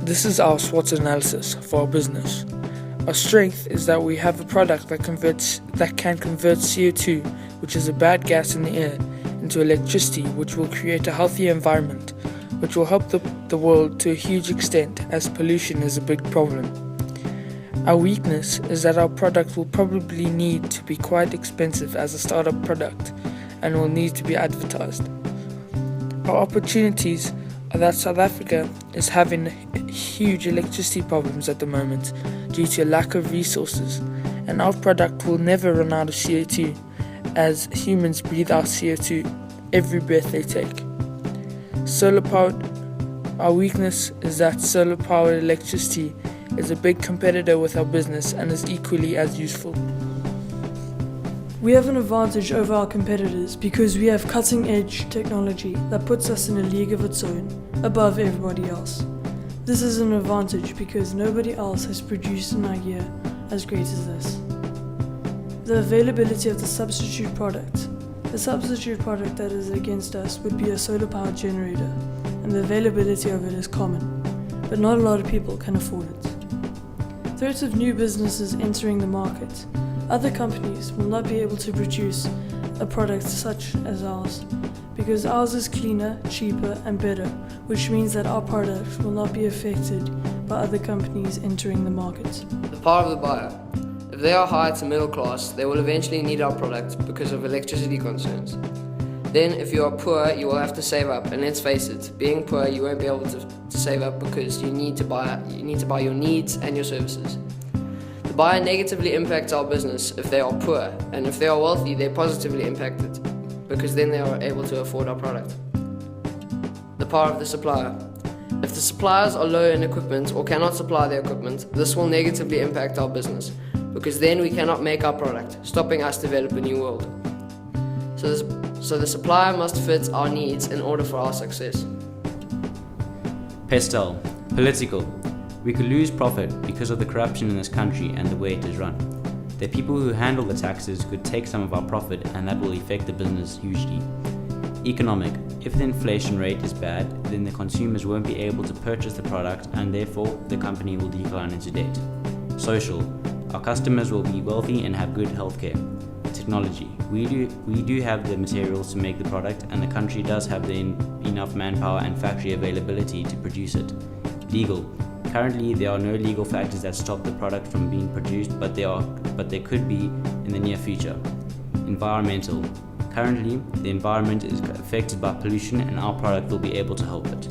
This is our SWOT analysis for our business. Our strength is that we have a product that can convert CO2, which is a bad gas in the air, into electricity, which will create a healthier environment, which will help the world to a huge extent, as pollution is a big problem. Our weakness is that our product will probably need to be quite expensive as a startup product and will need to be advertised. Our opportunities are that South Africa is having huge electricity problems at the moment due to a lack of resources, and our product will never run out of CO2 as humans breathe out CO2 every breath they take. Solar powered. Our weakness is that solar powered electricity is a big competitor with our business and is equally as useful. We have an advantage over our competitors because we have cutting-edge technology that puts us in a league of its own, above everybody else. This is an advantage because nobody else has produced an idea as great as this. The availability of the substitute product. The substitute product that is against us would be a solar-powered generator, and the availability of it is common, but not a lot of people can afford it. Threats of new businesses entering the market. Other companies will not be able to produce a product such as ours because ours is cleaner, cheaper and better, which means that our product will not be affected by other companies entering the market. The power of the buyer. If they are high to middle class, they will eventually need our product because of electricity concerns. Then if you are poor, you will have to save up, and let's face it, being poor you won't be able to save up because you need to buy your needs and your services. The buyer negatively impacts our business if they are poor, and if they are wealthy, they're positively impacted because then they are able to afford our product. The power of the supplier. If the suppliers are low in equipment or cannot supply their equipment, this will negatively impact our business because then we cannot make our product, stopping us develop a new world. So the supplier must fit our needs in order for our success. Pestel. Political. We could lose profit because of the corruption in this country and the way it is run. The people who handle the taxes could take some of our profit and that will affect the business hugely. Economic. If the inflation rate is bad, then the consumers won't be able to purchase the product and therefore the company will decline into debt. Social. Our customers will be wealthy and have good healthcare. Technology. We do have the materials to make the product and the country does have enough manpower and factory availability to produce it. Legal. Currently, there are no legal factors that stop the product from being produced, but there could be in the near future. Environmental. Currently, the environment is affected by pollution and our product will be able to help it.